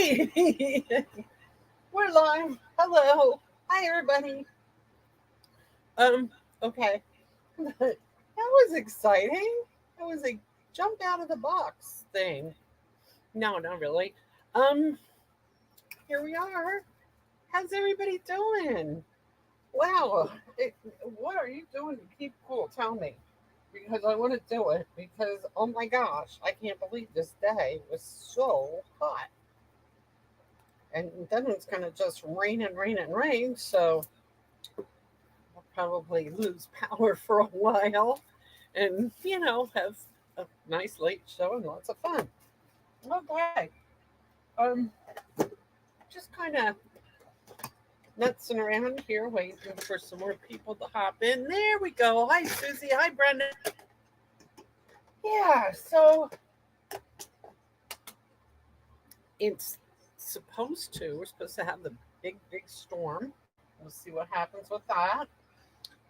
Okay. We're live. Hello. Hi, everybody. Um, okay. That was exciting. It was a jump out of the box thing. No, not really. Um, Here we are. How's everybody doing? Wow. What are you doing to keep cool? Tell me. Because I want to do it. Because, oh my gosh, I can't believe this day was so hot. And then it's going to just rain and rain and rain. So I'll probably lose power for a while and, have a nice late show and lots of fun. Okay. Um, just kind of nutsing around here, waiting for some more people to hop in. There we go. Hi, Susie. Hi, Brenda. Yeah, so we're supposed to have the big storm. We'll see what happens with that.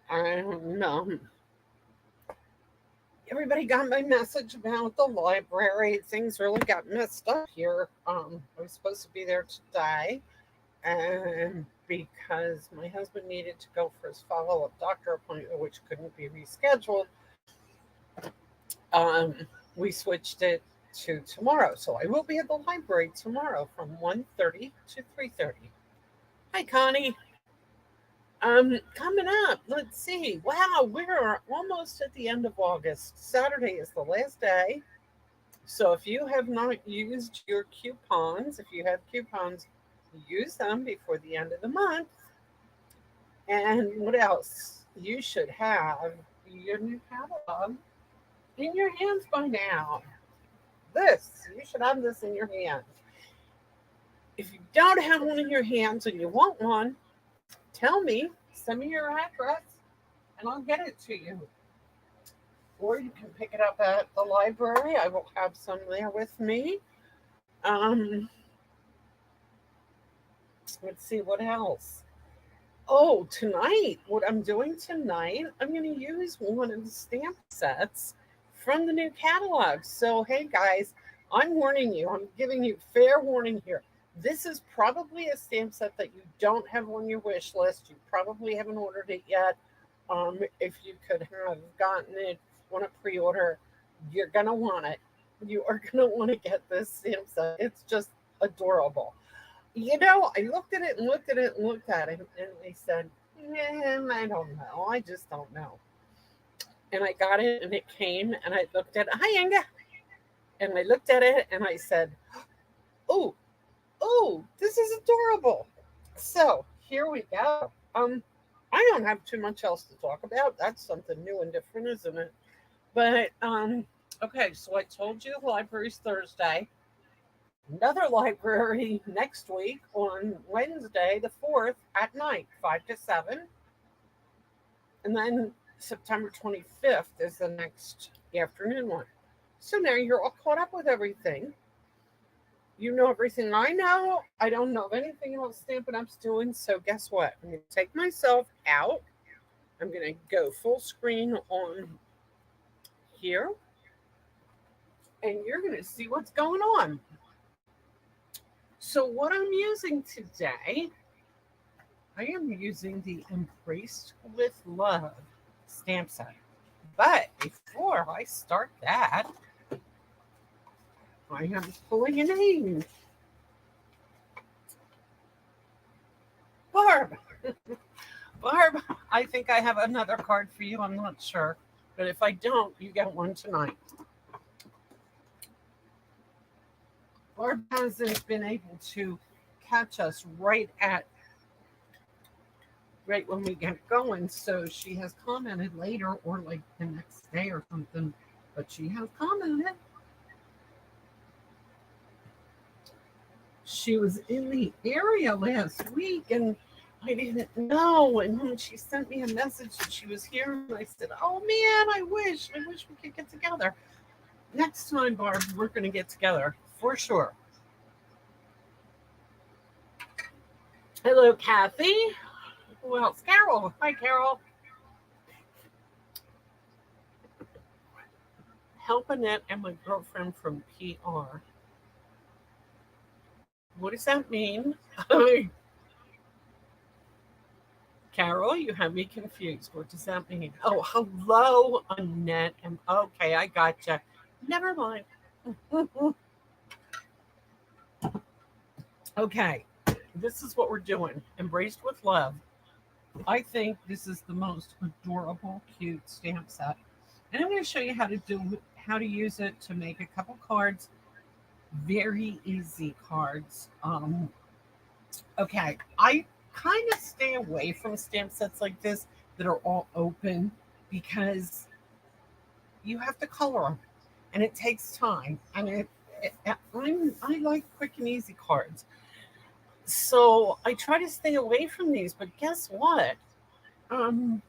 And everybody got my message about the library. Things really got messed up here. I was supposed to be there today, and because my husband needed to go for his follow-up doctor appointment, which couldn't be rescheduled, um, we switched it to tomorrow. So I will be at the library tomorrow from 1:30 to 3:30. Hi, Connie. Coming up, let's see. Wow, we're almost at the end of August. Saturday is the last day. So if you have not used your coupons, if you have coupons, use them before the end of the month. And what else? You should have your new catalog in your hands by now. You should have this in your hands. If you don't have one in your hands and you want one, tell me, send me your address, and I'll get it to you. Or you can pick it up at the library. I will have some there with me. Um, let's see what else. Oh, tonight, what I'm doing tonight, I'm going to use one of the stamp sets from the new catalog. So, hey guys, I'm warning you, I'm giving you fair warning here. This is probably a stamp set that you don't have on your wish list. You probably haven't ordered it yet. If you could have gotten it on a pre order, you're going to want it. You are going to want to get this stamp set. It's just adorable. I looked at it and looked at it and looked at it, and I said, I don't know. I just don't know. And I got it, and it came, and I looked at it. Hi, Inga. And I looked at it, and I said, oh, this is adorable. So here we go. I don't have too much else to talk about. That's something new and different, isn't it? But okay. So I told you the library's Thursday. Another library next week on Wednesday, the 4th at night, 5 to 7. And then September 25th is the next afternoon one. So now you're all caught up with everything. You know everything I know. I don't know of anything else Stampin' Up's doing. So guess what? I'm going to take myself out. I'm going to go full screen on here. And you're going to see what's going on. So what I'm using today, I am using the Embraced with Love stamp set. But before I start that, I am pulling a name. Barb. Barb, I think I have another card for you. I'm not sure. But if I don't, you get one tonight. Barb hasn't been able to catch us right when we get going. So she has commented later or like the next day or something. But she has commented. She was in the area last week and I didn't know. And then she sent me a message that she was here. And I said, oh man, I wish we could get together. Next time, Barb, we're going to get together for sure. Hello, Kathy. Who else? Carol. Hi, Carol. Help Annette and my girlfriend from PR. What does that mean? Carol, you have me confused. What does that mean? Oh, hello, Annette. And okay, I gotcha. Never mind. Okay, this is what we're doing. Embraced with love. I think this is the most adorable, cute stamp set, and I'm going to show you how to use it to make a couple cards. Very easy cards. Okay, I kind of stay away from stamp sets like this that are all open because you have to color them, and it takes time. And I like quick and easy cards, so I try to stay away from these. But guess what? Um,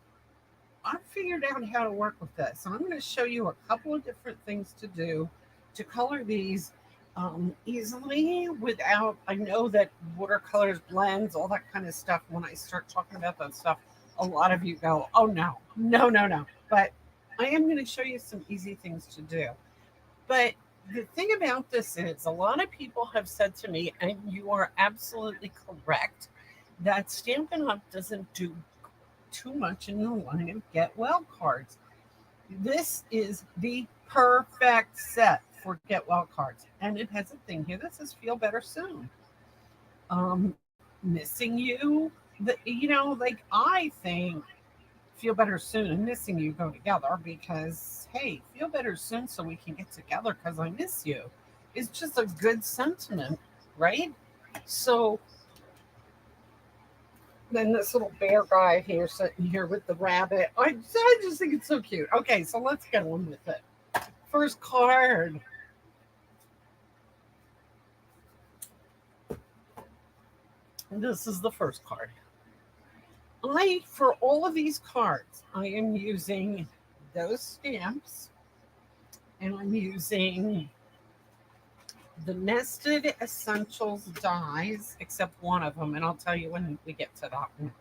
I figured out how to work with this. And I'm going to show you a couple of different things to do to color these easily without. I know that watercolors, blends, all that kind of stuff. When I start talking about that stuff, a lot of you go, oh no, no, no, no. But I am going to show you some easy things to do. But the thing about this is, a lot of people have said to me, and you are absolutely correct, that Stampin' Up! Doesn't do too much in the line of get well cards. This is the perfect set for get well cards. And it has a thing here that says feel better soon. Missing you, like I think feel better soon and missing you go together because, hey, feel better soon so we can get together because I miss you. It's just a good sentiment, right? So then this little bear guy here sitting here with the rabbit. I just think it's so cute. Okay, so let's get on with it. First card. This is the first card. For all of these cards, I am using those stamps and I'm using the Nested Essentials dies, except one of them, and I'll tell you when we get to that one.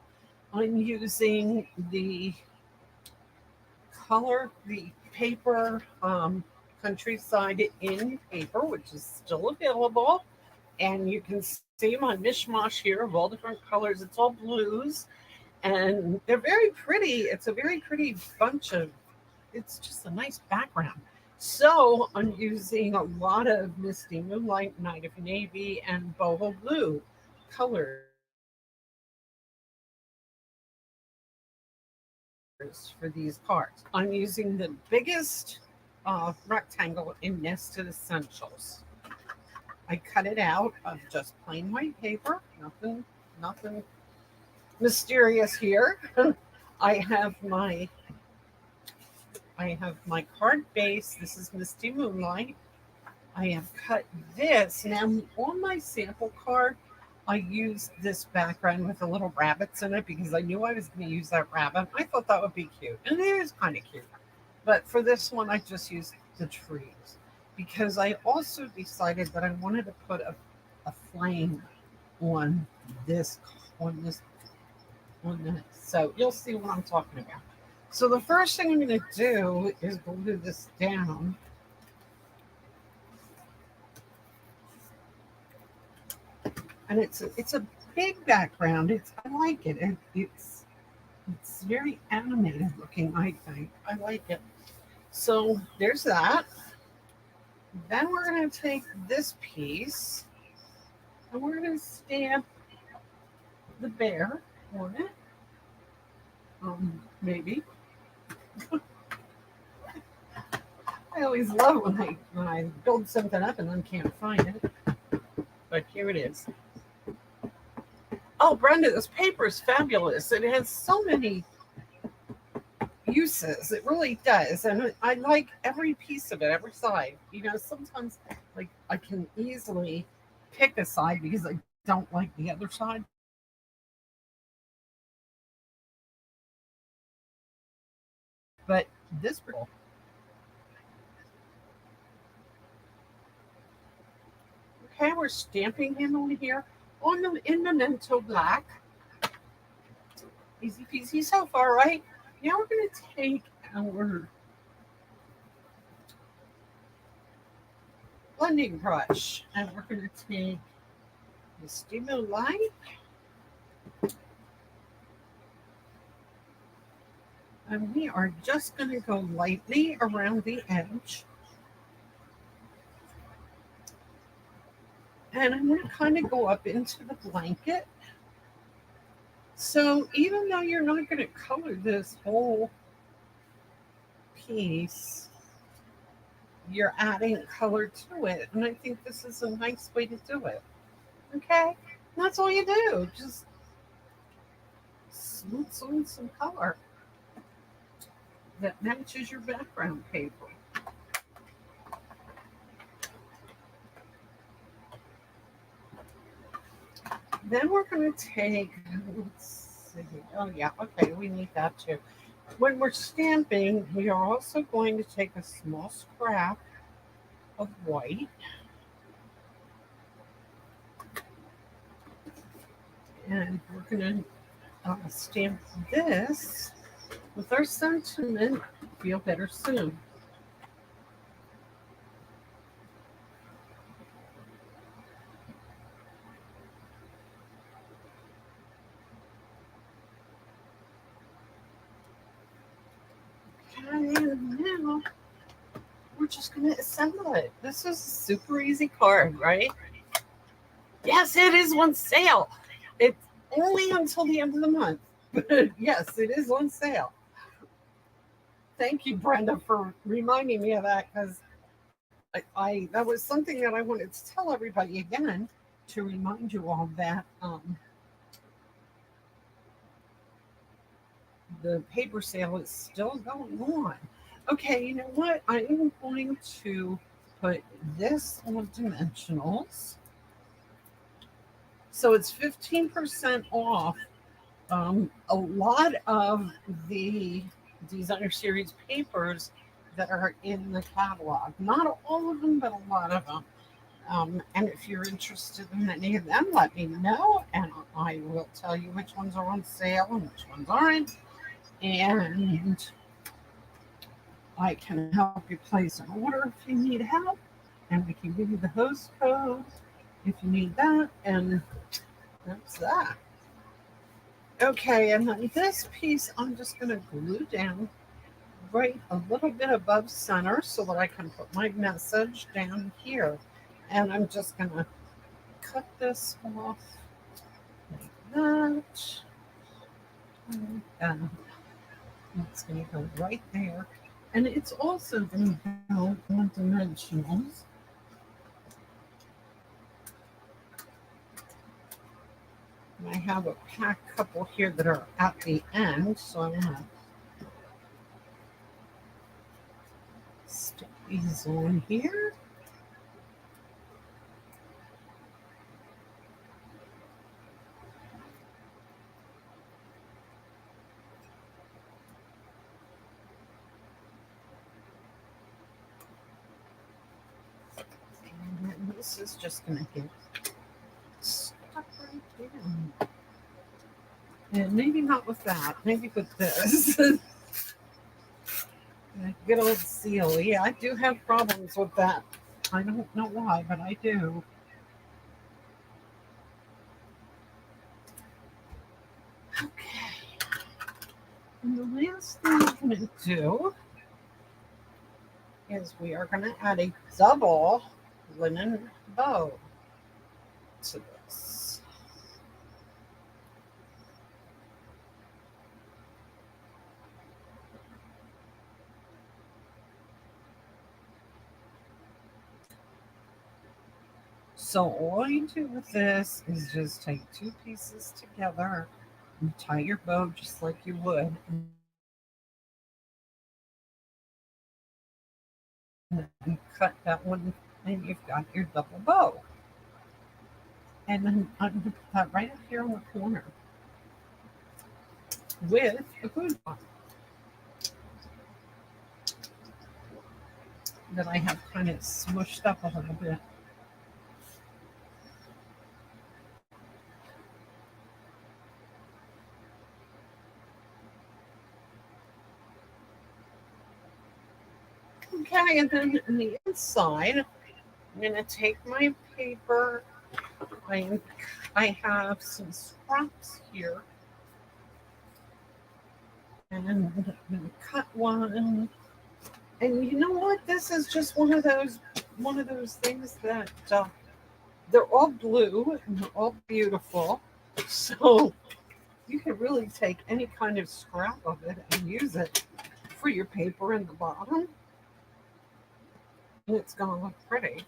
I'm using the paper countryside in paper, which is still available. And you can see my mishmash here of all different colors. It's all blues, and they're very pretty. It's a very pretty bunch of, it's just a nice background. So I'm using a lot of Misty Moonlight, Night of Navy, and Boho Blue colors for these cards. I'm using the biggest rectangle in Nested Essentials. I cut it out of just plain white paper, nothing mysterious here. I have my card base. This is Misty Moonlight. I have cut this. Now, on my sample card, I used this background with the little rabbits in it because I knew I was going to use that rabbit. I thought that would be cute, and it is kind of cute. But for this one, I just used the trees because I also decided that I wanted to put a flame on this on this on this. So you'll see what I'm talking about. So the first thing I'm going to do is glue this down. And it's a big background. I like it. It's very animated looking. I think I like it. So there's that. Then we're going to take this piece and we're going to stamp the bear on it. Maybe. I always love when I build something up and then can't find it. But here it is. Oh, Brenda, this paper is fabulous. It has so many uses. It really does. And I like every piece of it, every side. Sometimes like I can easily pick a side because I don't like the other side. But this okay, we're stamping him on here on the in Memento Black. Easy peasy so far, right? Now we're going to take our blending brush and we're going to take Misty Moonlight. And we are just going to go lightly around the edge. And I'm going to kind of go up into the blanket. So even though you're not going to color this whole piece, you're adding color to it. And I think this is a nice way to do it. Okay? And that's all you do. Just smooth on some color that matches your background paper. Then we're going to take, let's see, oh yeah, okay, we need that too. When we're stamping, we are also going to take a small scrap of white and we're going to stamp this with our sentiment, feel better soon. And now we're just going to assemble it. This is a super easy card, right? Yes, it is on sale. It's only until the end of the month. But yes, it is on sale. Thank you, Brenda, for reminding me of that because I that was something that I wanted to tell everybody again to remind you all that the paper sale is still going on. Okay, you know what? I am going to put this on dimensionals. So it's 15% off. A lot of the designer series papers that are in the catalog. Not all of them, but a lot of them. And if you're interested in any of them, let me know, and I will tell you which ones are on sale and which ones aren't. And I can help you place an order if you need help, and we can give you the host code if you need that. And that's that. Okay, and then this piece I'm just going to glue down right a little bit above center so that I can put my message down here. And I'm just going to cut this off like that. And it's going to go right there. And it's also going to go on dimensionals. And I have a pack couple here that are at the end, so I'm going to stick these on here. And this is just going to get stuck right there. And maybe not with that, maybe with this. Good old seal. Yeah, I do have problems with that. I don't know why, but I do. Okay. And the last thing I'm going to do is we are going to add a double linen bow to this. So all you do with this is just take two pieces together and tie your bow just like you would. And cut that one and you've got your double bow. And then I'm going to put that right up here in the corner with a glue dot that I have kind of smushed up a little bit. Okay, and then on the inside, I'm going to take my paper I, I have some scraps here, and I'm going to cut one. And you know what? This is just one of those things that they're all blue and they're all beautiful. So you can really take any kind of scrap of it and use it for your paper in the bottom, and it's going to look pretty.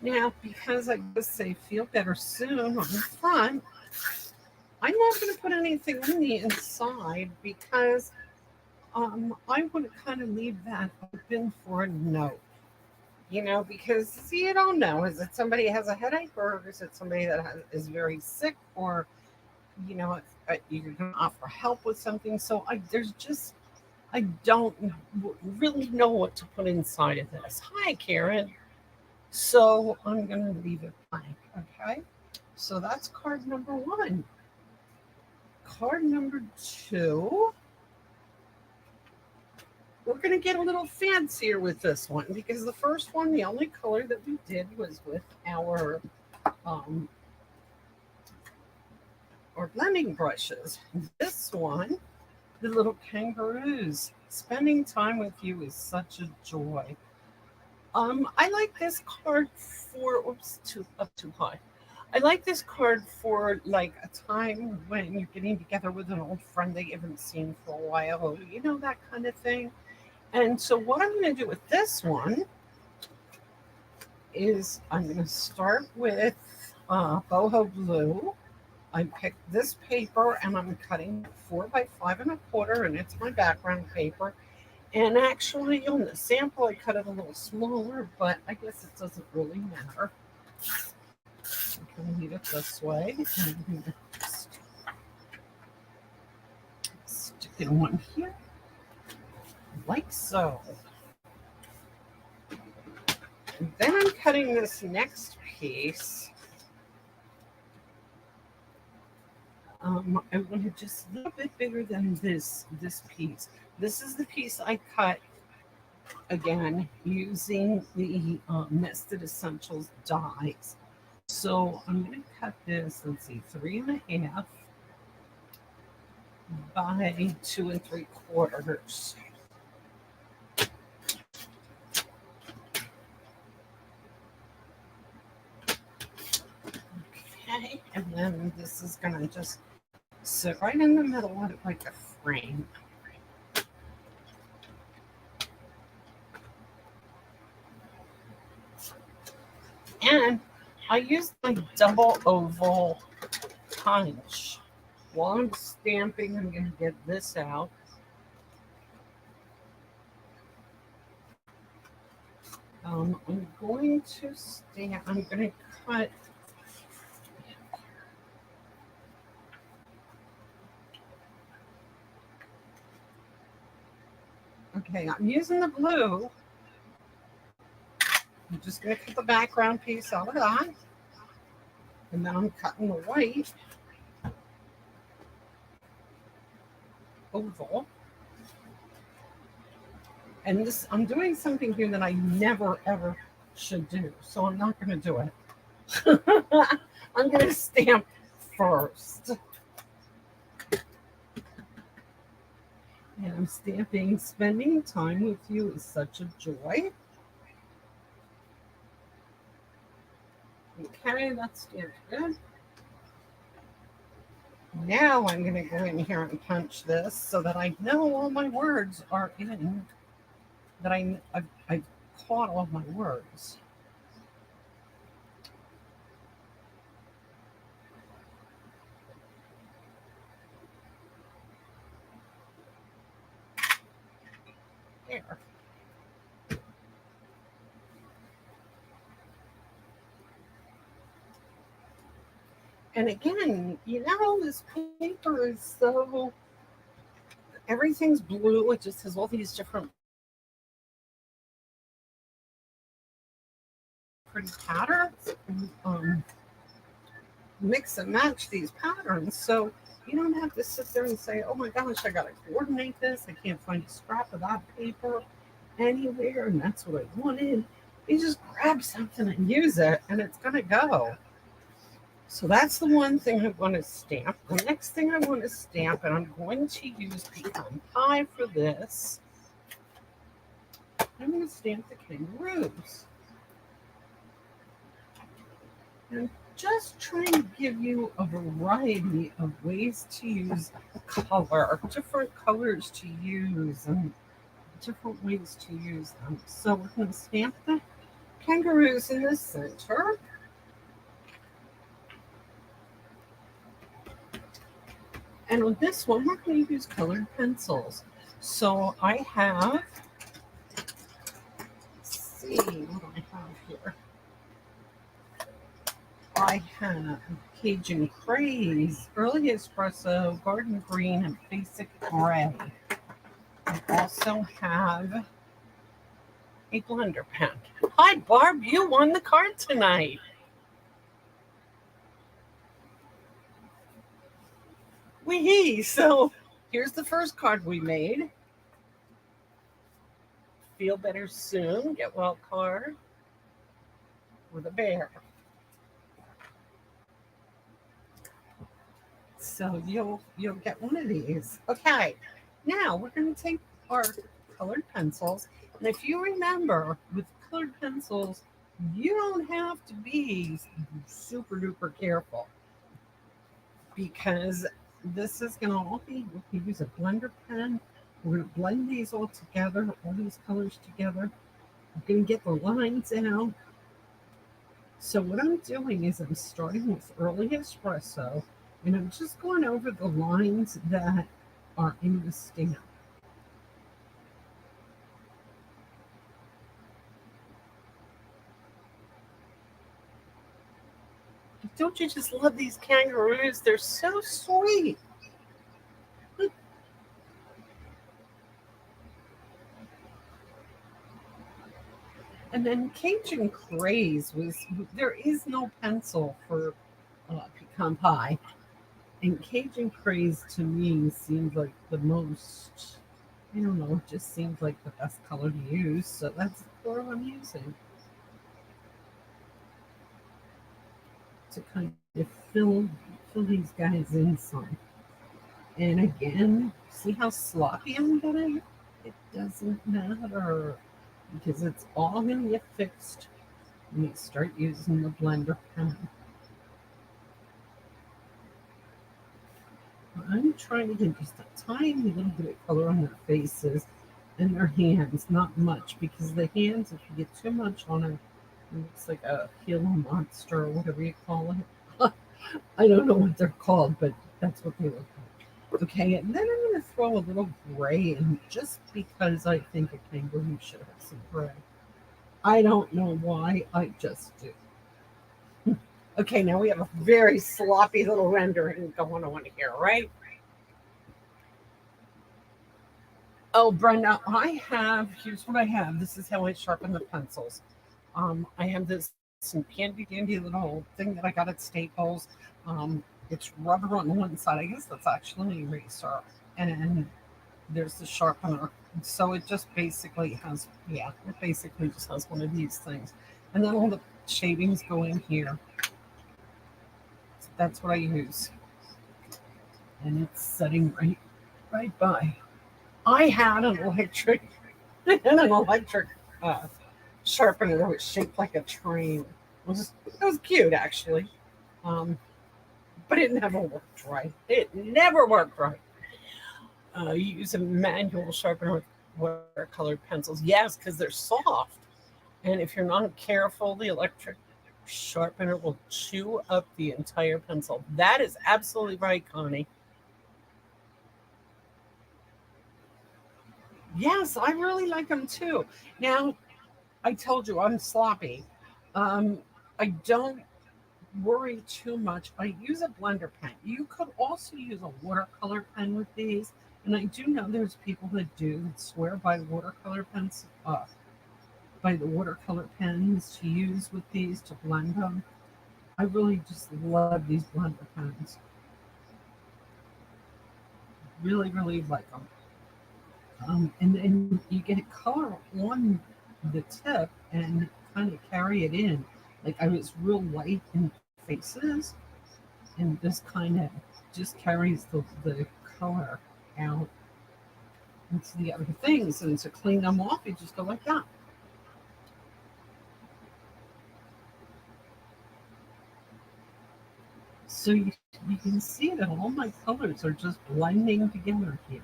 Now, because I just say feel better soon on the front, I'm not going to put anything on the inside because I want to kind of leave that open for a note. Because see, you don't know. Is it somebody has a headache, or is it somebody that is very sick, or you're going to offer help with something? So I don't really know what to put inside of this. Hi, Karen. So I'm going to leave it blank. Okay. So that's card number one. Card number two. We're going to get a little fancier with this one because the first one, the only color that we did was with um, our blending brushes. This one, the little kangaroos. Spending time with you is such a joy. I like this card for oops, too up too high. I like this card for like a time when you're getting together with an old friend that you haven't seen for a while, that kind of thing. And so what I'm going to do with this one is I'm going to start with boho blue. I picked this paper and I'm cutting it 4 by 5 1/4, and it's my background paper. And actually, on the sample, I cut it a little smaller, but I guess it doesn't really matter. I can leave it this way. And I'm going to stick in one here, like so. And then I'm cutting this next piece. I want it just a little bit bigger than this piece. This is the piece I cut again using the Nested Essentials dies. So I'm going to cut this, let's see, 3.5 by 2 3/4. Okay, and then this is going to just sit right in the middle of it like a frame. And I used my double oval punch. While I'm stamping, I'm going to get this out. I'm going to stamp, I'm going to cut. Okay, I'm using the blue. I'm just going to cut the background piece out of that. And then I'm cutting the white oval. And this, I'm doing something here that I never ever should do. So I'm not going to do it. I'm going to stamp first. And I'm stamping, spending time with you is such a joy. Okay, that's stamped good. Now I'm going to go in here and punch this so that I know all my words are in, that I've caught all my words. There. And again, this paper is so, everything's blue. It just has all these different pretty patterns and mix and match these patterns. So you don't have to sit there and say, oh my gosh, I got to coordinate this. I can't find a scrap of that paper anywhere. And that's what I wanted. You just grab something and use it, and it's going to go. So that's the one thing I want to stamp. The next thing I want to stamp, and I'm going to use pecan pie for this, I'm going to stamp the kangaroos. And just trying to give you a variety of ways to use color, different colors to use, and different ways to use them. So we're going to stamp the kangaroos in the center. And on this one, we're going to use colored pencils. So I have, let's see what I have here. I have Cajun Craze, Early Espresso, Garden Green, and Basic Gray. I also have a blender pen. Hi, Barb, you won the card tonight. Wee! So here's the first card we made. Feel better soon. Get well card with a bear. So you'll get one of these. Okay. Now we're going to take our colored pencils, and if you remember, with colored pencils, you don't have to be super duper careful because this is going to all be, we can use a blender pen. We're going to blend these all together, all these colors together. I'm going to get the lines out. So what I'm doing is I'm starting with Early Espresso, and I'm just going over the lines that are in the stamp. Don't you just love these kangaroos? They're so sweet. And then Cajun Craze was, there is no pencil for pecan pie. And Cajun Craze to me seems like the most, I don't know, it just seems like the best color to use. So that's the color I'm using to kind of fill these guys in some. And again, see how sloppy I'm getting? It doesn't matter because it's all going to get fixed when you start using the blender pen. I'm trying to get just a tiny little bit of color on their faces and their hands, not much, because the hands, if you get too much on it, it looks like a Gila monster or whatever you call it. I don't know what they're called, but that's what they look like. Okay, and then I'm going to throw a little gray in just because I think a kangaroo should have some gray. I don't know why, I just do. Okay, now we have a very sloppy little rendering going on here, right? Oh, Brenda, here's what I have. This is how I sharpen the pencils. I have this some handy dandy little thing that I got at Staples. It's rubber on one side. I guess that's actually an eraser. And there's the sharpener. So it just basically has, yeah, it basically just has one of these things. And then all the shavings go in here. So that's what I use. And it's setting right by. I had an electric uh, sharpener that was shaped like a train. It was cute actually, but it never worked right. It never worked right. You use a manual sharpener with watercolored pencils, yes, because they're soft, and if you're not careful, the electric sharpener will chew up the entire pencil. That is absolutely right, Connie. Yes, I really like them too. Now, I told you I'm sloppy. Um, I don't worry too much. I use a blender pen. You could also use a watercolor pen with these. And I do know there's people that do that swear by watercolor pens. by the watercolor pens to use with these to blend them. I really just love these blender pens. Really, really like them. And then you get color on the tip and kind of carry it in. Like I was real light in faces, and this kind of just carries the color out into the other things. And to clean them off, you just go like that. So you can see that all my colors are just blending together here.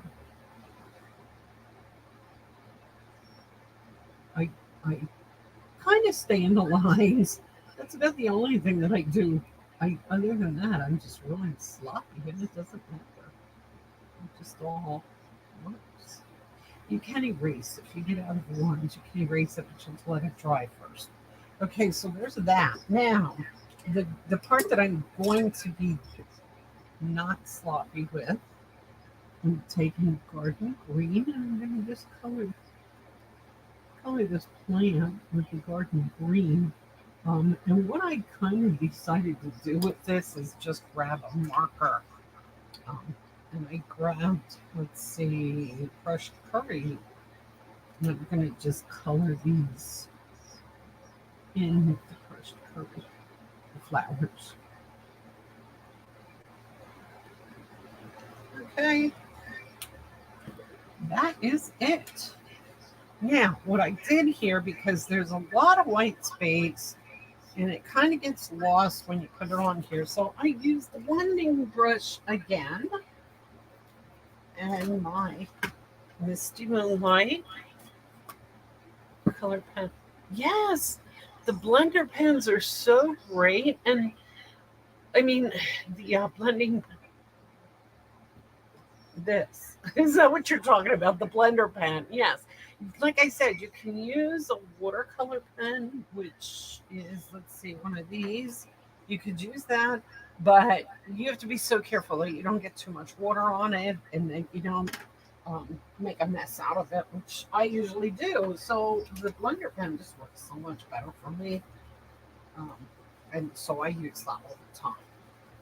I, I kind of stay in the lines. That's about the only thing that I do. Other than that, I'm just really sloppy, and it doesn't matter. It just all works. You can erase if you get out of the lines. You can erase it, but you have to let it dry first. Okay, so there's that. Now, the part that I'm going to be not sloppy with, I'm taking garden green and I'm going to just color this plant with the garden green. And what I kind of decided to do with this is just grab a marker. Um, and I grabbed, let's see, crushed curry. And I'm going to just color these in with the crushed curry, the flowers. Okay, that is it. Now, what I did here, because there's a lot of white space and it kind of gets lost when you put it on here. So I used the blending brush again and my Misty Moonlight color pen. Yes, the blender pens are so great. And I mean, the blending this. Is that what you're talking about? The blender pen. Yes. Like I said, you can use a watercolor pen, which is, let's see, one of these. You could use that, but you have to be so careful that you don't get too much water on it and then you don't make a mess out of it, which I usually do. So the blender pen just works so much better for me. Um, and so I use that all the time.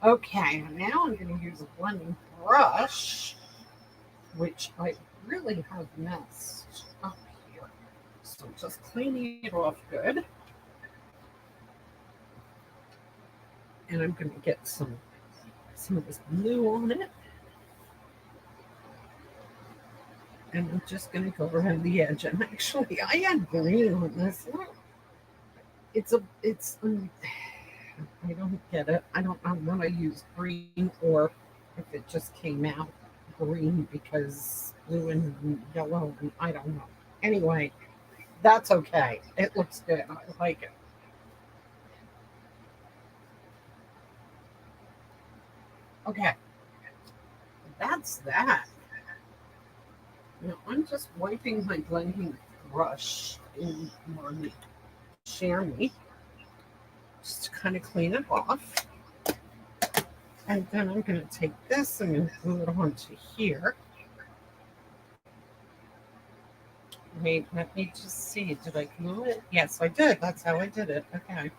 Okay, now I'm going to use a blending brush, which I really have messed up here. So just cleaning it off good. And I'm going to get some of this blue on it. And I'm just going to go around the edge. And actually, I had green on this. I don't get it. I don't know when I use green or if it just came out green because blue and yellow, and I don't know. Anyway, that's okay. It looks good. I like it. Okay, that's that. Now I'm just wiping my blending brush in my chamois just to kind of clean it off. And then I'm going to take this and I'm glue it onto here. Wait, let me just see. Did I glue it? Yes, I did. That's how I did it. Okay.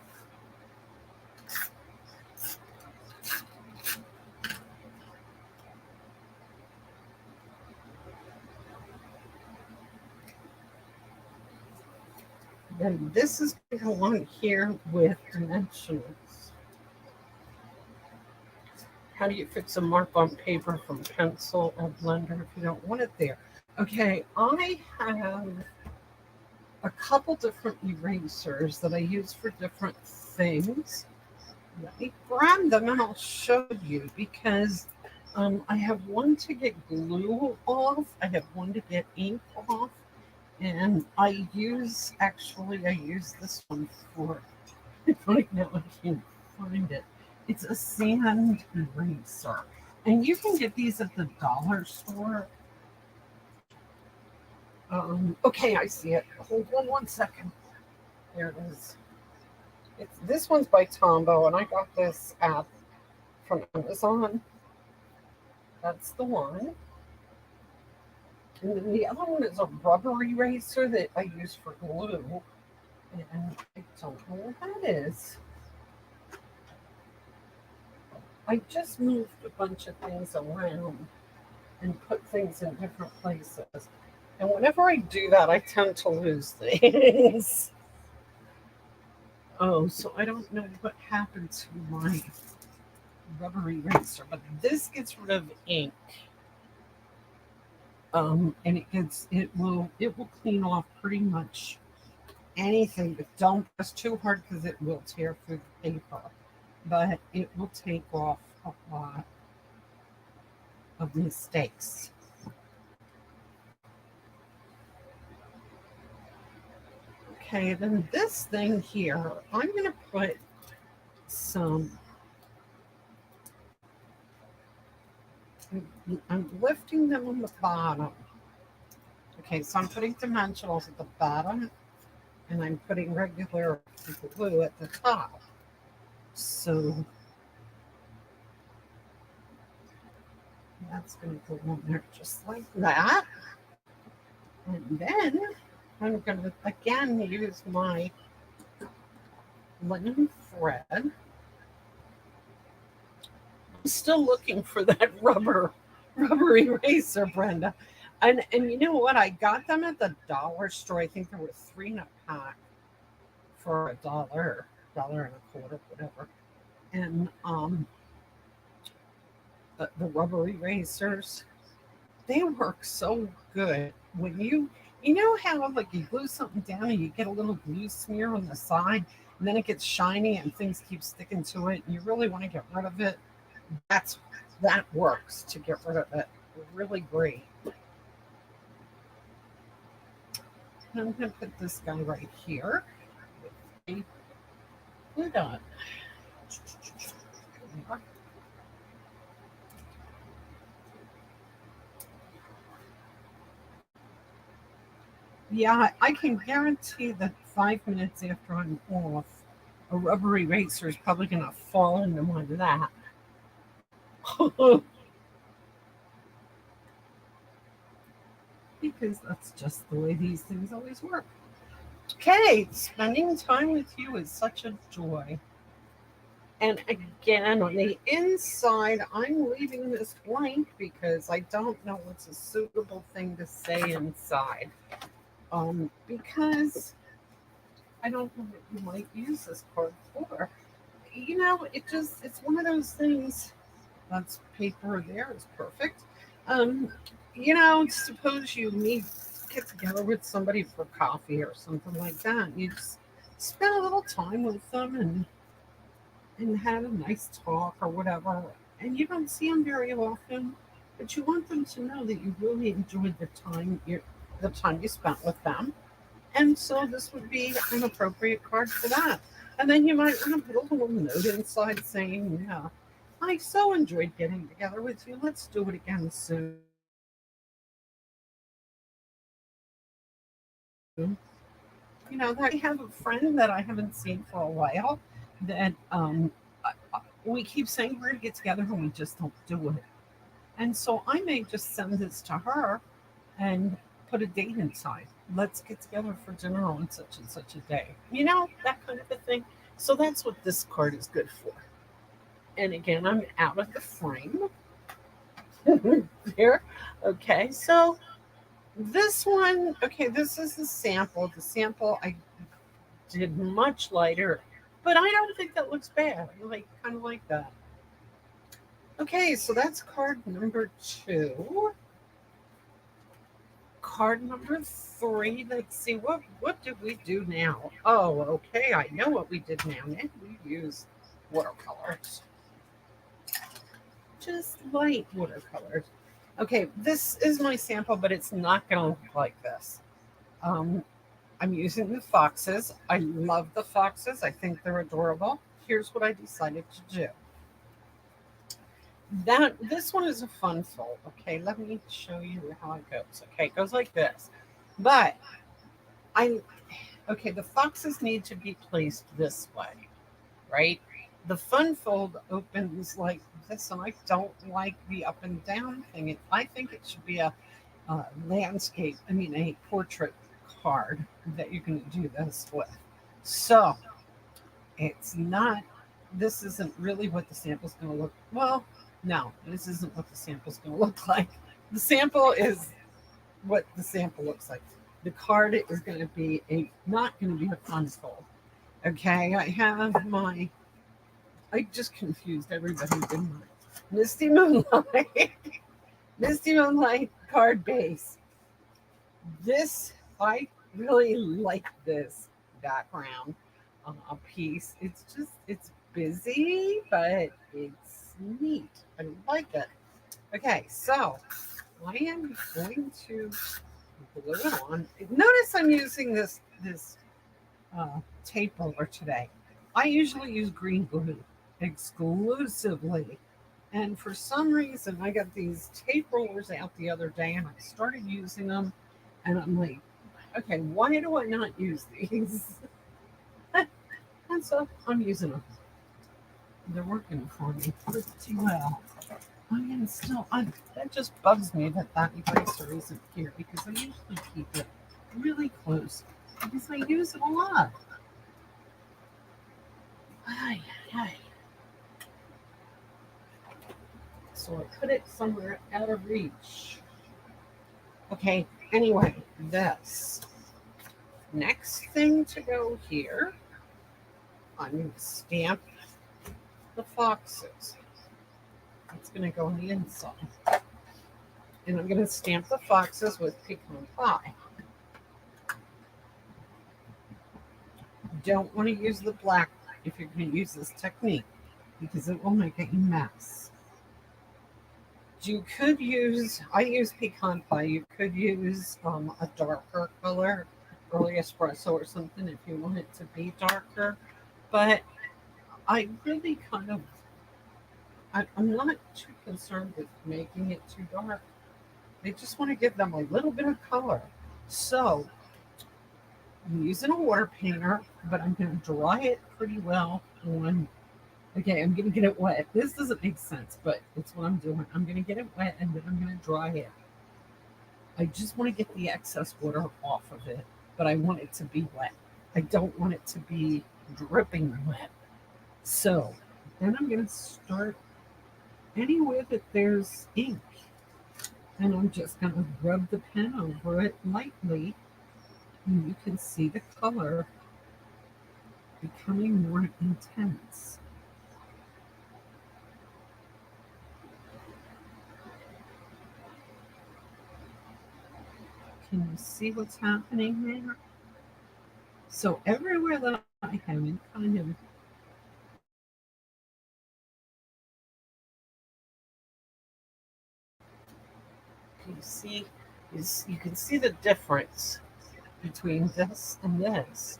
Then this is going to go on here with dimensionals. How do you fix a mark on paper from pencil or blender if you don't want it there? Okay, I have a couple different erasers that I use for different things. Let me grab them and I'll show you because I have one to get glue off, I have one to get ink off, and I use this one for right now. I can't find it. It's a sand eraser, and you can get these at the dollar store. Okay, I see it. Hold on one second. There it is. This one's by Tombow, and I got this at from Amazon. That's the one. And then the other one is a rubber eraser that I use for glue. And I don't know what that is. I just moved a bunch of things around and put things in different places. And whenever I do that, I tend to lose things. Oh, so I don't know what happened to my rubber eraser, but this gets rid of ink. And it will clean off pretty much anything, but don't press too hard because it will tear through the paper. But it will take off a lot of mistakes. Okay, then this thing here, I'm going to put some, I'm lifting them on the bottom. Okay, so I'm putting dimensionals at the bottom and I'm putting regular glue at the top. So that's going to go on there just like that. And then I'm going to again use my linen thread. I'm still looking for that rubber eraser, Brenda. And you know what? I got them at the dollar store. I think there were three in a pack for dollar and a quarter, whatever. And the rubber erasers, they work so good when you know how like you glue something down and you get a little glue smear on the side and then it gets shiny and things keep sticking to it and you really want to get rid of it. That's that works to get rid of it really great. And I'm going to put this guy right here with a glue dot. Yeah, I can guarantee that 5 minutes after I'm off, a rubber eraser is probably going to fall into my lap. Because that's just the way these things always work. Okay, spending time with you is such a joy. And again, on the inside, I'm leaving this blank because I don't know what's a suitable thing to say inside. Because I don't know what you might use this card for. It's one of those things. That's paper there is perfect. Um, suppose you meet get together with somebody for coffee or something like that. You just spend a little time with them and have a nice talk or whatever. And you don't see them very often, but you want them to know that you really enjoyed the time you spent with them. And so this would be an appropriate card for that. And then you might want to put a little note inside saying, yeah, I so enjoyed getting together with you. Let's do it again soon. That I have a friend that I haven't seen for a while that we keep saying we're going to get together and we just don't do it. And so I may just send this to her and put a date inside. Let's get together for dinner on such and such a day. That kind of a thing. So that's what this card is good for. And again, I'm out of the frame here. Okay, so this one, okay, this is the sample. The sample I did much lighter, but I don't think that looks bad. I kind of like that. Okay, so that's card number 2. Card number 3. Let's see what did we do now? Oh, okay, I know what we did now. Maybe we used watercolors, just light watercolors. Okay, this is my sample, but it's not going to look like this. Um, I'm using the foxes. I love the foxes. I think they're adorable. Here's what I decided to do. This one is a fun fold. Okay, let me show you how it goes. Okay, it goes like this. But I okay, the foxes need to be placed this way, right? The fun fold opens like this, and I don't like the up and down thing. I think it should be a landscape, I mean, a portrait card that you can do this with. So it's not, this isn't really what the sample's going to look. Well, no, this isn't what the sample's going to look like. The sample is what the sample looks like. The card is going to be not going to be a fun fold. Okay, I have my, I just confused everybody, didn't I? Misty Moonlight, Misty Moonlight card base. This, I really like this background piece. It's just, it's busy, but it's neat. I like it. Okay, so I am going to glue it on. Notice I'm using this tape roller today. I usually use green glue exclusively. And for some reason, I got these tape rollers out the other day and I started using them. And I'm like, okay, why do I not use these? And so I'm using them. They're working for me pretty well. I mean, still, that just bugs me that that eraser isn't here because I usually keep it really close because I use it a lot. Ay, ay. So I put it somewhere out of reach. Okay, anyway, this. Next thing to go here, I'm going to stamp the foxes. It's going to go on the inside. And I'm going to stamp the foxes with pecan pie. Don't want to use the black if you're going to use this technique because it will make a mess. You could use, I use pecan pie, you could use a darker color, early espresso or something if you want it to be darker. But I really kind of, I'm not too concerned with making it too dark. I just want to give them a little bit of color. So I'm using a water painter, but I'm going to dry it pretty well on. Okay, I'm going to get it wet. This doesn't make sense, but it's what I'm doing. I'm going to get it wet and then I'm going to dry it. I just want to get the excess water off of it, but I want it to be wet. I don't want it to be dripping wet. So then I'm going to start anywhere that there's ink. And I'm just going to rub the pen over it lightly. And you can see the color becoming more intense. Can you see what's happening there? So everywhere that I have it kind of you see is you can see the difference between this and this.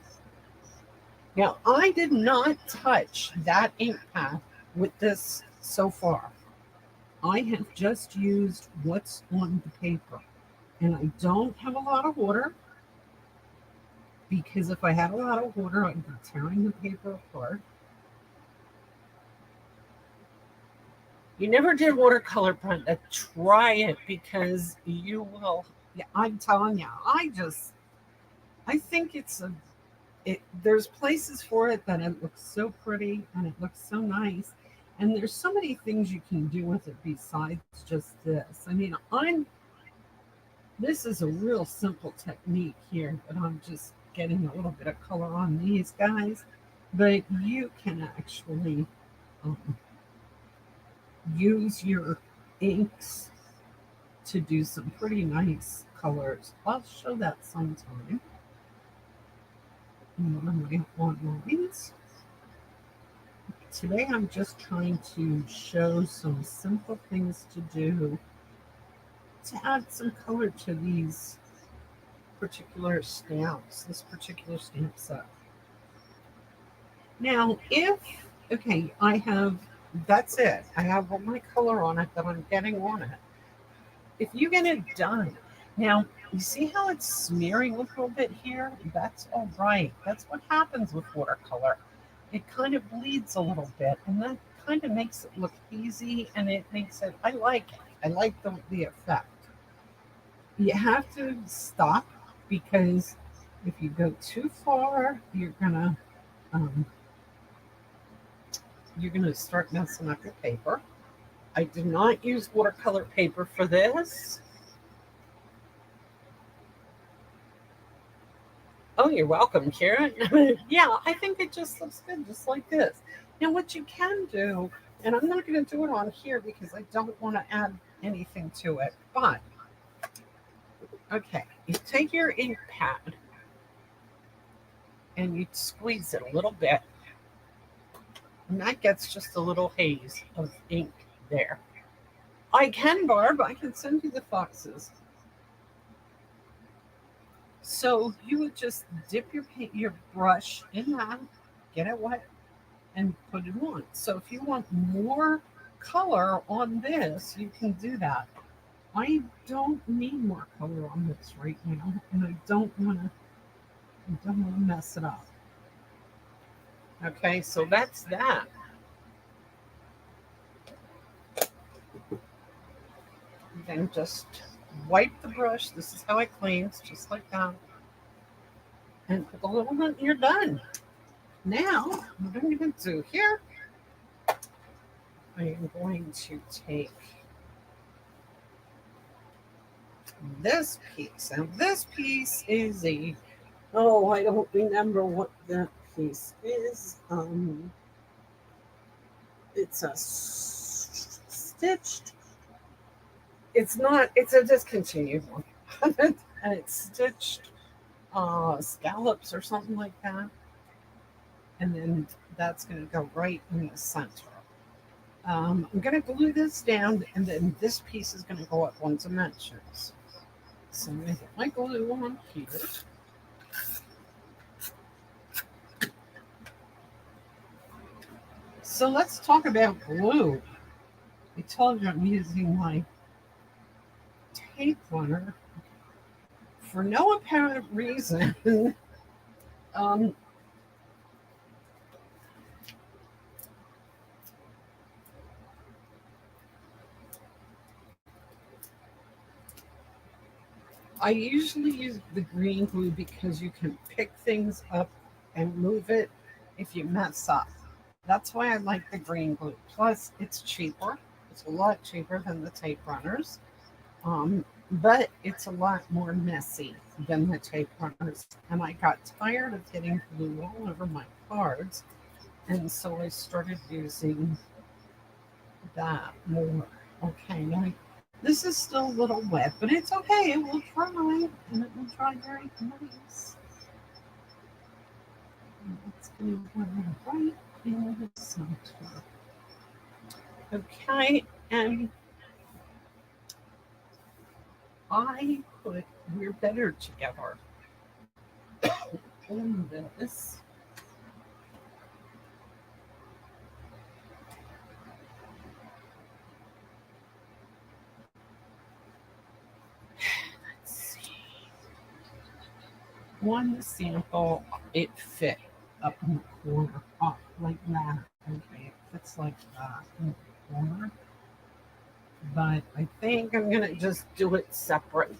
Now I did not touch that ink pad with this so far. I have just used what's on the paper. And I don't have a lot of water because if I had a lot of water, I'd be tearing the paper apart. You never did watercolor, Brenda. Try it because you will. Yeah, I'm telling you, I think there's places for it that it looks so pretty and it looks so nice. And there's so many things you can do with it besides just this. I mean, this is a real simple technique here, but I'm just getting a little bit of color on these guys. But you can actually um, use your inks to do some pretty nice colors. I'll show that sometime in one of my onlines. Today I'm just trying to show some simple things to do to add some color to these particular stamps, this particular stamp set. Now, okay, that's it. I have all my color on it that I'm getting on it. If you get it done, now you see how it's smearing a little bit here? That's all right. That's what happens with watercolor. It kind of bleeds a little bit, and that kind of makes it look easy, and it makes it, I like it. I like the effect. You have to stop because If you go too far, um, you're gonna start messing up your paper. I did not use watercolor paper for this. Oh, you're welcome, Karen. Yeah, I think it just looks good, just like this. Now, what you can do, and I'm not going to do it on here because I don't want to add anything to it, but okay, you take your ink pad and you squeeze it a little bit, and that gets just a little haze of ink there. I can, Barb, I can send you the foxes. So you would just dip your brush in that, get it wet, and put it on. So if you want more color on this, you can do that. I don't need more color on this right now, and I don't want to mess it up. Okay, so that's that. Then just wipe the brush. This is how it cleans, just like that. And put the little one, you're done. Now, what I'm going to do here, I am going to take this piece. And this piece is oh, I don't remember what that piece is. It's a stitched, it's not, it's a discontinued one. And it's stitched scallops or something like that. And then that's going to go right in the center. I'm going to glue this down, and then this piece is going to go up 1 dimensions. So I'm going to get my glue on here. So let's talk about glue. I told you I'm using my tape runner for no apparent reason. um, I usually use the green glue because you can pick things up and move it if you mess up. That's why I like the green glue. Plus, it's cheaper. It's a lot cheaper than the tape runners. But it's a lot more messy than the tape runners. And I got tired of getting glue all over my cards. And so I started using that more. Okay, now this is still a little wet, but it's okay. It will dry, and it will dry very nice. And it's going to go right in the center. Okay, and I put We're Better Together in this. Let's see. One sample, it fit up in the corner, up like that. Okay, it fits like that in the corner. But I think I'm gonna just do it separate.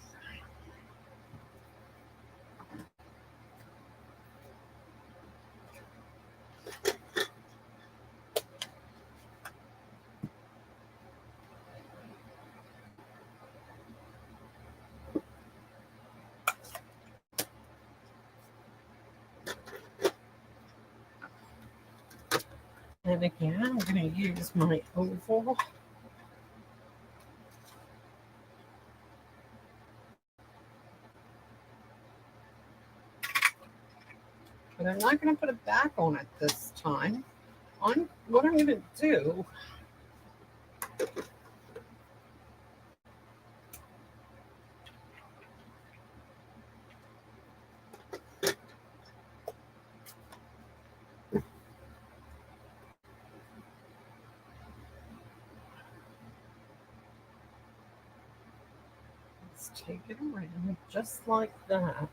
And again, I'm gonna use my oval. But I'm not gonna put it back on it this time. What I'm gonna do, is take it around just like that.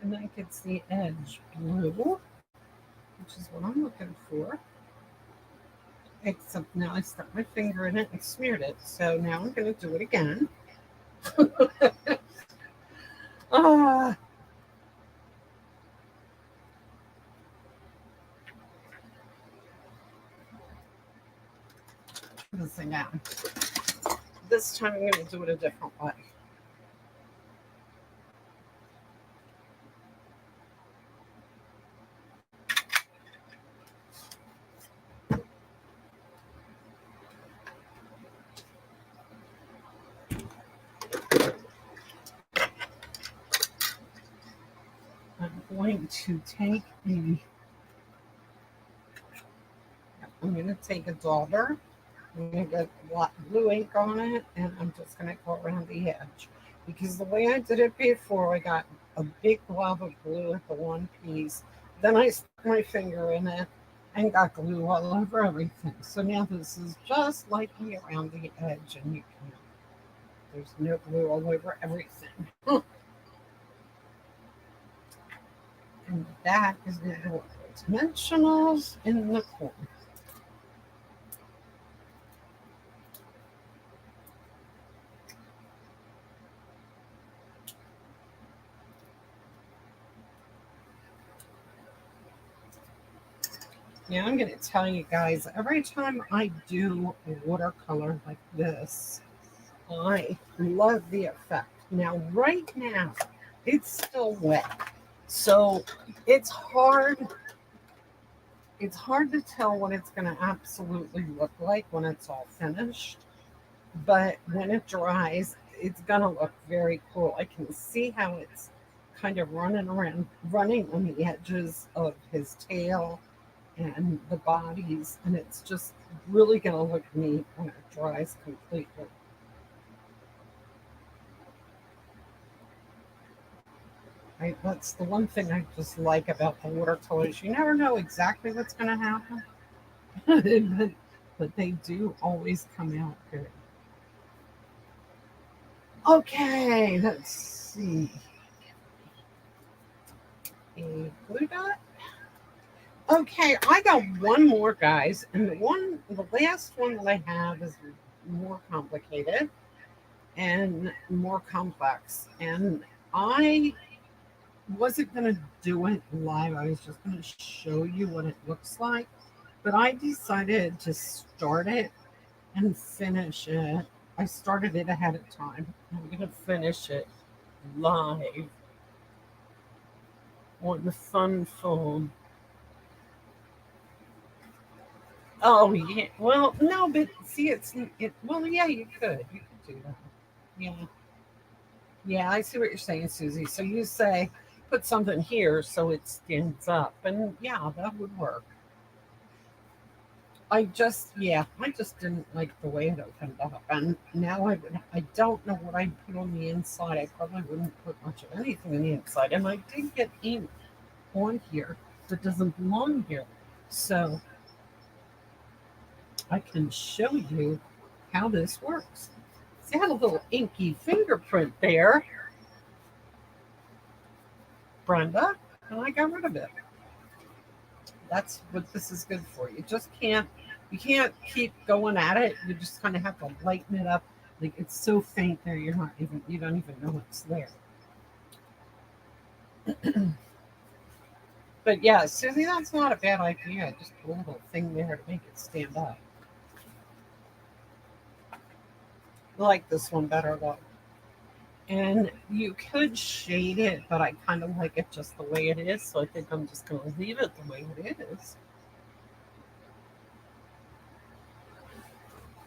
And that gets the edge blue, which is what I'm looking for. Except now I stuck my finger in it and smeared it. So now I'm going to do it again. Ah, this thing out. This time I'm going to do it a different way. I'm going to take a, I'm going to take a dauber. I'm going to get blue ink on it, and I'm just going to go around the edge. Because the way I did it before, I got a big glob of glue at the one piece. Then I stuck my finger in it and got glue all over everything. So now this is just lightly around the edge, and you can, there's no glue all over everything. And that is going to go dimensionals in the corner. Now I'm going to tell you guys, every time I do a watercolor like this, I love the effect. Now, right now, it's still wet. So it's hard. It's hard to tell what it's going to absolutely look like when it's all finished. But when it dries, it's going to look very cool. I can see how it's kind of running on the edges of his tail and the bodies, and it's just really going to look neat when it dries completely. Right? That's the one thing I just like about the watercolors. You never know exactly what's going to happen, but they do always come out good. Okay, let's see. A blue dot. Okay, I got one more, guys, and the last one that I have is more complicated and more complex. And I wasn't going to do it live. I was just going to show you what it looks like. But I decided to start it and finish it. I started it ahead of time. I'm going to finish it live on the fun phone. Oh yeah. Well, no, but see, it. Well, yeah, you could. You could do that. Yeah. Yeah, I see what you're saying, Susie. So you say put something here so it stands up, and yeah, that would work. I just didn't like the way it opened up, and now I don't know what I'd put on the inside. I probably wouldn't put much of anything on the inside, and I did get ink on here that doesn't belong here, so I can show you how this works. See, I had a little inky fingerprint there, Brenda, and I got rid of it. That's what this is good for. You can't keep going at it. You just kind of have to lighten it up. Like it's so faint there, you don't even know it's there. But yeah, Susie, that's not a bad idea. Just put a little thing there to make it stand up. I like this one better though. And you could shade it, but I kind of like it just the way it is. So I think I'm just going to leave it the way it is.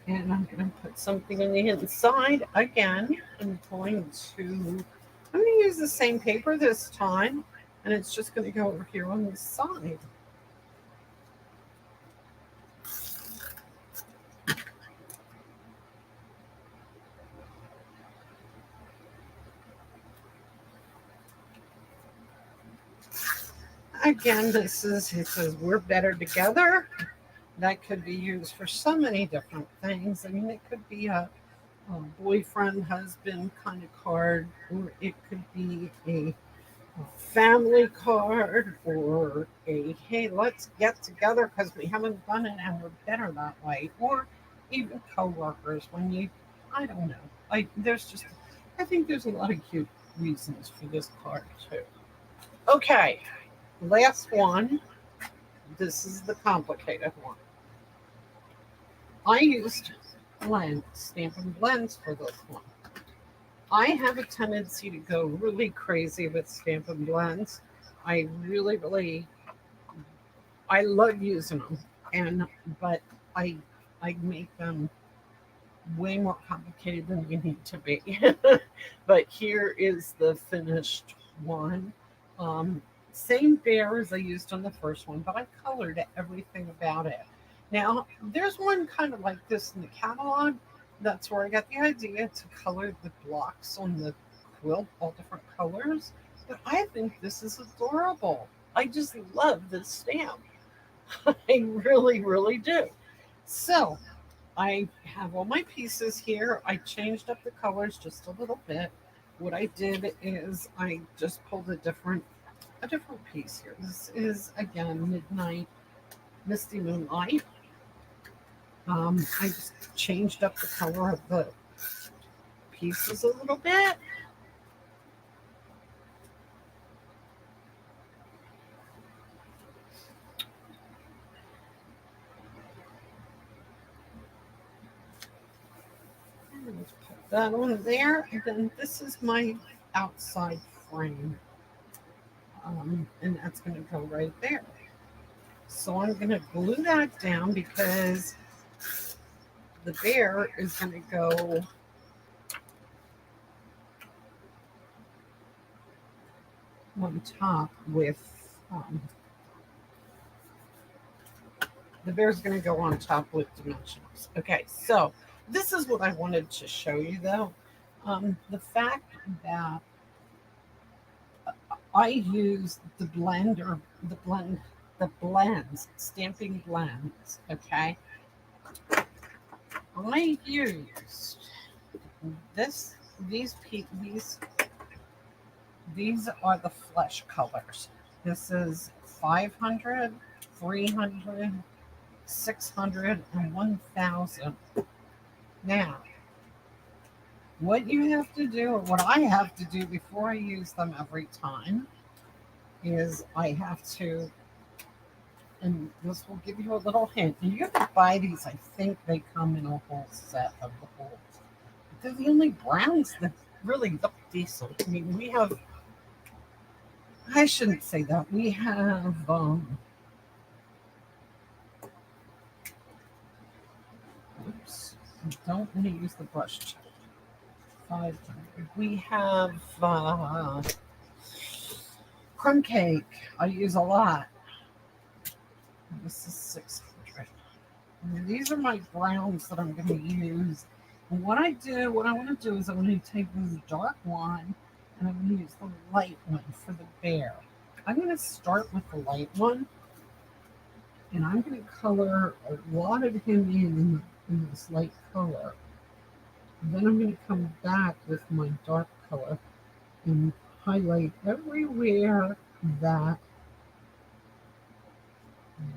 And I'm going to put something on the inside again. I'm going to use the same paper this time, and it's just going to go over here on the side. Again, this is, it says we're better together. That could be used for so many different things. I mean, it could be a boyfriend, husband kind of card, or it could be a family card or a hey, let's get together because we haven't done it and we're better that way, or even coworkers when you, I don't know. I think there's a lot of cute reasons for this card too. Okay, last one. This is the complicated one. I used Stampin' Blends for this one. I have a tendency to go really crazy with Stampin' Blends. I really, really, I love using them, and but I, I make them way more complicated than they need to be. But here is the finished one. Um, Same bear as I used on the first one, but I colored everything about it. Now, there's one kind of like this in the catalog. That's where I got the idea to color the blocks on the quilt all different colors. But I think this is adorable. I just love this stamp. I really, really do. So, I have all my pieces here. I changed up the colors just a little bit. What I did is I just pulled a different piece here. This is again Midnight Misty Moonlight. I just changed up the color of the pieces a little bit. And put that on there. And then this is my outside frame. And that's going to go right there. So I'm going to glue that down because the bear is going to go on top with the bear's going to go on top with dimensionals. Okay, so this is what I wanted to show you though. The fact that I use the blends, stamping blends. Okay, I used this, these are the flesh colors. This is 500, 300, 600, and 1000. Now, what you have to do, or what I have to do before I use them every time, is I have to, and this will give you a little hint. And you can buy these, I think they come in a whole set of the whole. They're the only browns that really look decent. I mean, we have, I shouldn't say that. We have, oops, I don't want to use the brush check. 500. We have crumb cake. I use a lot. This is 600. And these are my browns that I'm going to use. And what I want to do is I'm going to take this dark one and I'm going to use the light one for the bear. I'm going to start with the light one and I'm going to color a lot of him in this light color. Then I'm going to come back with my dark color and highlight everywhere that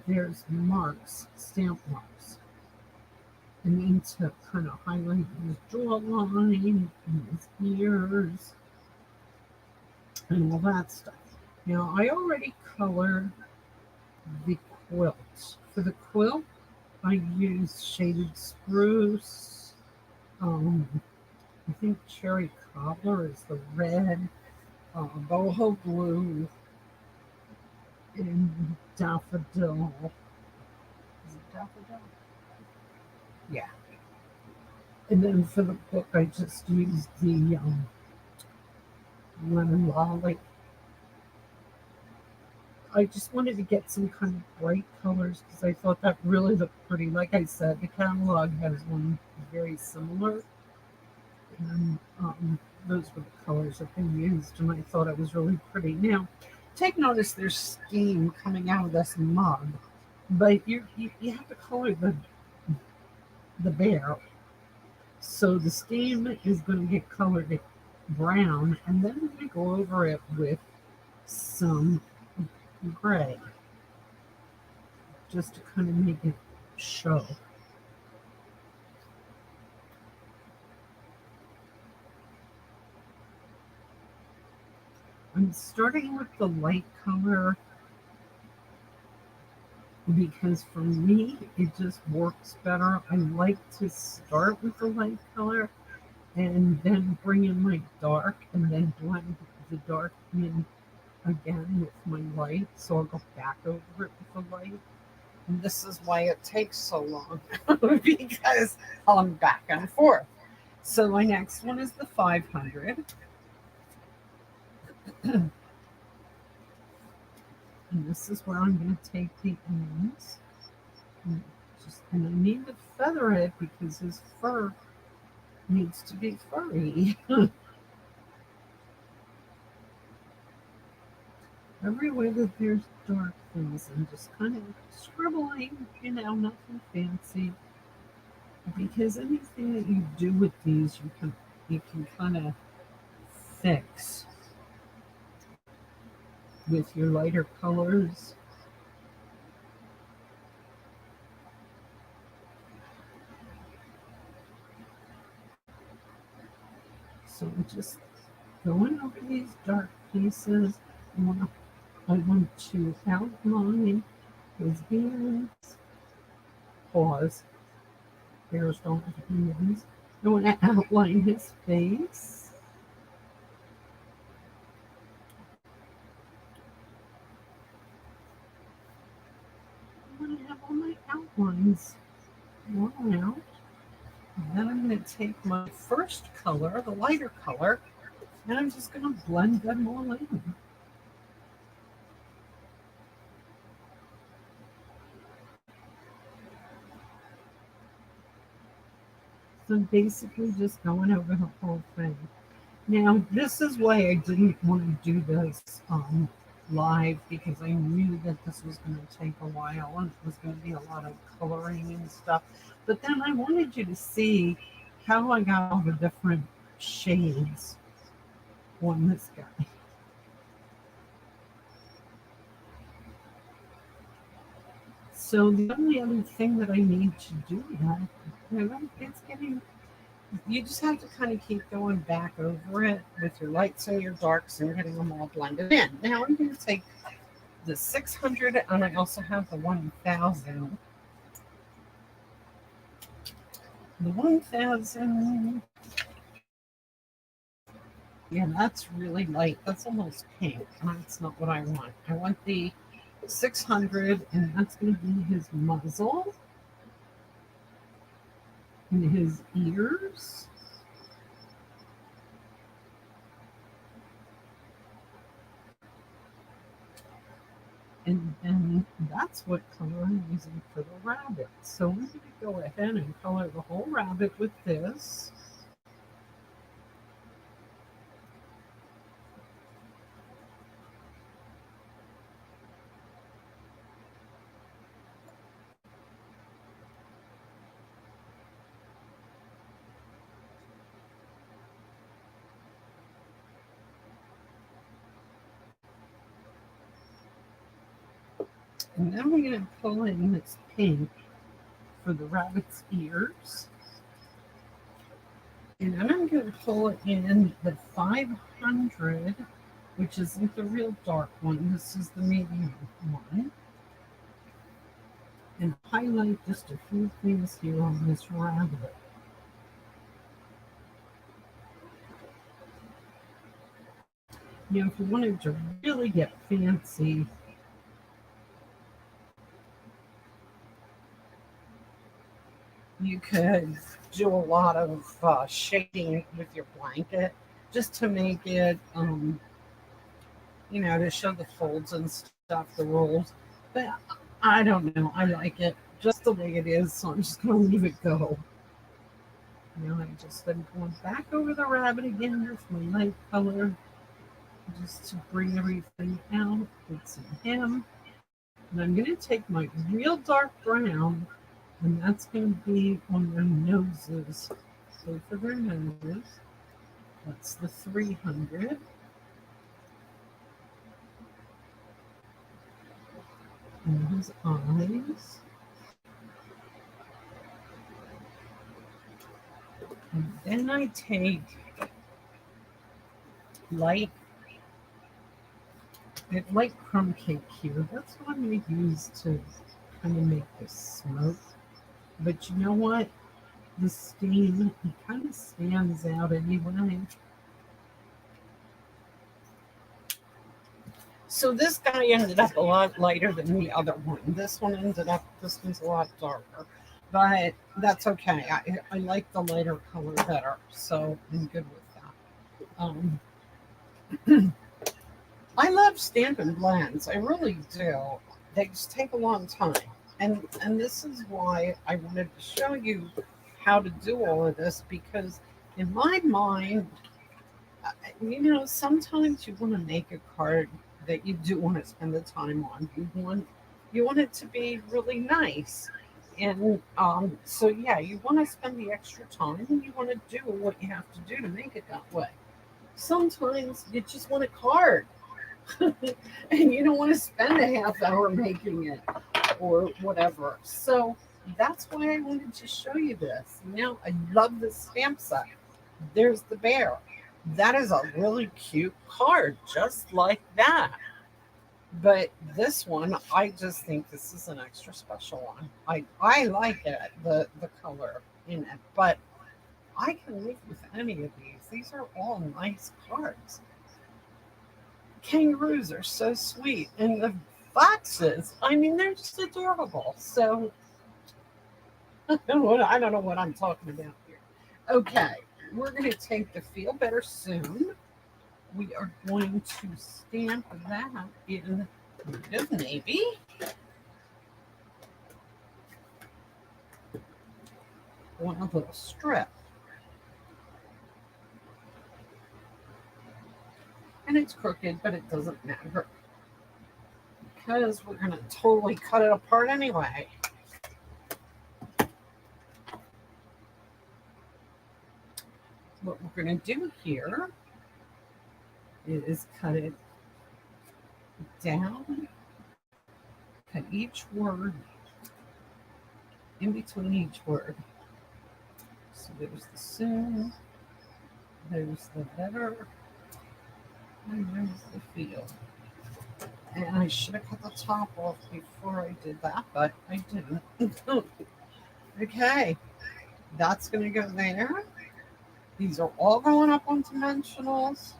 there's marks, stamp marks. And then to kind of highlight his jawline and his ears and all that stuff. Now, I already colored the quilt. For the quilt, I used shaded spruce. I think cherry cobbler is the red, boho blue, and daffodil. Is it daffodil? Yeah. And then for the book, I just used the lemon lolly. I just wanted to get some kind of bright colors because I thought that really looked pretty. Like I said, the catalog has one very similar, and those were the colors that they used, and I thought it was really pretty. Now, take notice there's steam coming out of this mug, but you have to color the bear. So the steam is going to get colored brown, and then I'm going to go over it with some gray just to kind of make it show. I'm starting with the light color because for me it just works better. I like to start with the light color and then bring in my dark and then blend the dark in again with my light. So I'll go back over it with the light. And this is why it takes so long because I'm back and forth. So my next one is the 500. And this is where I'm going to take the ends. And I need to feather it because his fur needs to be furry. Everywhere that there's dark things, I'm just kind of scribbling, nothing fancy. Because anything that you do with these, you can kind of fix with your lighter colors. So I'm just going over these dark pieces. I want to outline his hands, paws. Bears don't have hands. I want to outline his face. I want to have all my outlines drawn out. And then I'm going to take my first color, the lighter color, and I'm just going to blend them all in. So basically just going over the whole thing. Now, this is why I didn't want to do this live because I knew that this was going to take a while and it was going to be a lot of coloring and stuff. But then I wanted you to see how I got all the different shades on this guy. So the only other thing that I need to do that, it's getting, you just have to kind of keep going back over it with your lights and your darks and getting them all blended in. Now I'm going to take the 600 and I also have the 1000. The 1000, yeah, that's really light. That's almost pink. That's not what I want. I want the 600, and that's going to be his muzzle and his ears. And then that's what color I'm using for the rabbit. So we're going to go ahead and color the whole rabbit with this. And then we're going to pull in this pink for the rabbit's ears. And then I'm going to pull in the 500, which isn't the real dark one. This is the medium one. And highlight just a few things here on this rabbit. Now, if you wanted to really get fancy, you could do a lot of shading with your blanket just to make it, to show the folds and stuff, the rolls. But I don't know. I like it just the way it is, so I'm just going to leave it go. Now I'm just then going back over the rabbit again with my light color just to bring everything out. It's in him. And I'm going to take my real dark brown, and that's going to be on their noses. So for their noses, that's the 300. and his eyes. And then I take light, light crumb cake here. That's what I'm going to use to kind of make this smoke. But you know what? The stain, it kind of stands out anyway. So this guy ended up a lot lighter than the other one. This one's a lot darker. But that's okay. I like the lighter color better. So I'm good with that. I love Stampin' Blends. I really do. They just take a long time. And this is why I wanted to show you how to do all of this, because in my mind, sometimes you want to make a card that you do want to spend the time on. You want it to be really nice. And so yeah, you want to spend the extra time and you want to do what you have to do to make it that way. Sometimes you just want a card and you don't want to spend a half hour making it or whatever. So that's why I wanted to show you this. Now, I love this stamp set. There's the bear. That is a really cute card, just like that. But this one, I just think this is an extra special one. I like it, the color in it, but I can live with any of these. These are all nice cards. Kangaroos are so sweet, and the foxes, I mean, they're just adorable. So I don't know what I'm talking about here. Okay, we're going to take the Feel Better Soon. We are going to stamp that in Native Navy. On a little strip. And it's crooked, but it doesn't matter because we're going to totally cut it apart anyway. What we're going to do here is cut it down, cut each word in between each word. So there's the soon, there's the better, and there's the feel. And I should have cut the top off before I did that, but I didn't. Okay, that's going to go there. These are all going up on dimensionals.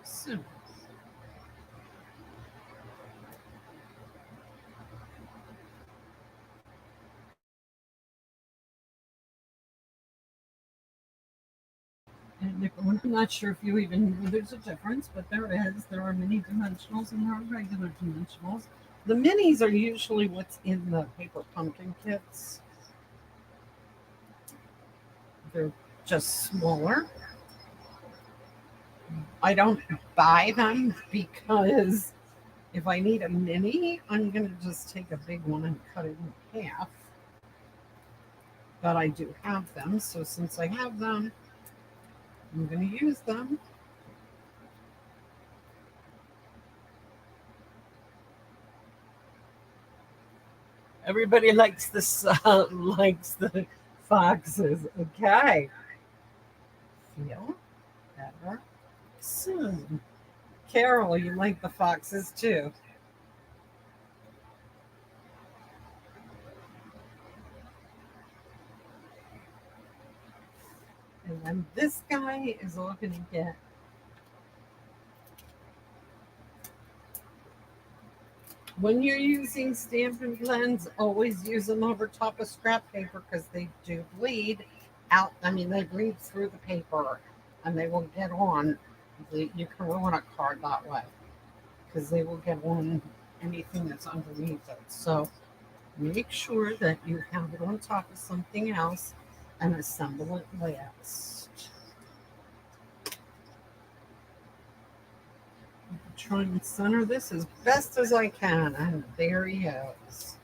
So, and I'm not sure if you even know there's a difference, but there is. There are mini dimensionals and there are regular dimensionals. The minis are usually what's in the paper pumpkin kits. They're just smaller. I don't buy them because if I need a mini, I'm going to just take a big one and cut it in half. But I do have them, so since I have them, I'm going to use them. Everybody likes likes the foxes. Okay. Feel better soon. Carol, you like the foxes too. And then this guy is all going to get when you're using Stampin' Blends, always use them over top of scrap paper because they do bleed out. I mean, they bleed through the paper and they will get on. You can ruin a card that way because they will get on anything that's underneath it. So make sure that you have it on top of something else and assemble it last. Try and center this as best as I can, and there he is.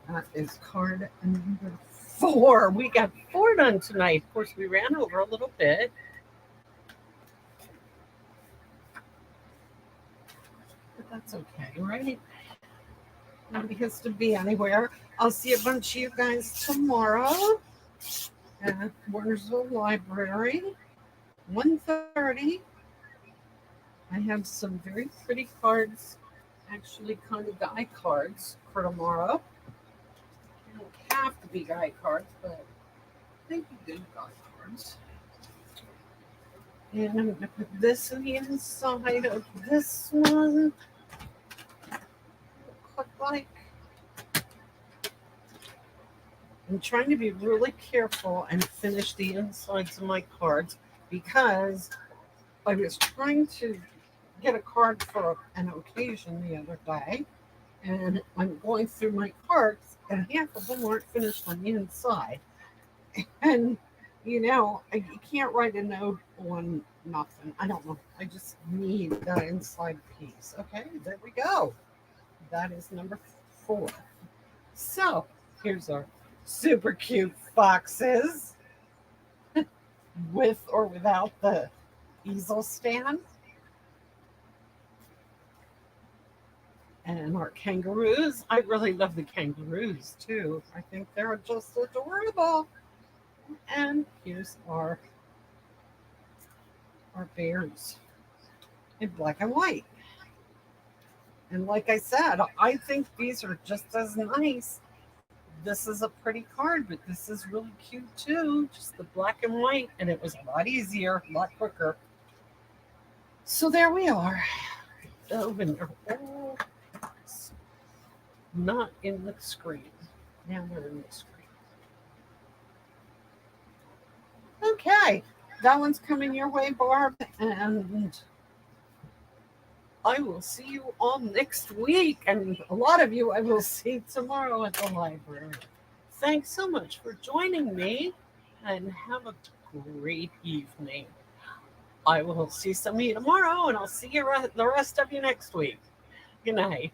That is card number 4. We got 4 done tonight. Of course, we ran over a little bit. But that's okay, right? Nobody has to be anywhere. I'll see a bunch of you guys tomorrow at Watersville Library, 1:30. I have some very pretty cards, actually kind of die cards for tomorrow. They don't have to be guy cards, but I think you do guy cards. And I'm going to put this in the inside of this one. Look like. I'm trying to be really careful and finish the insides of my cards because I was trying to get a card for an occasion the other day, and I'm going through my cards, and half of them aren't finished on the inside. And you can't write a note on nothing. I don't know. I just need that inside piece. Okay, there we go. That is number 4. So here's our super cute foxes with or without the easel stand. And our kangaroos. I really love the kangaroos too. I think they're just adorable. And here's our bears in black and white. And like I said, I think these are just as nice. This is a pretty card, but this is really cute too. Just the black and white, and it was a lot easier, a lot quicker. So there we are. Oh, and they're all not in the screen. Now they're in the screen. Okay, that one's coming your way, Barb, and I will see you all next week, and a lot of you I will see tomorrow at the library. Thanks so much for joining me, and have a great evening. I will see some of you tomorrow, and I'll see you the rest of you next week. Good night.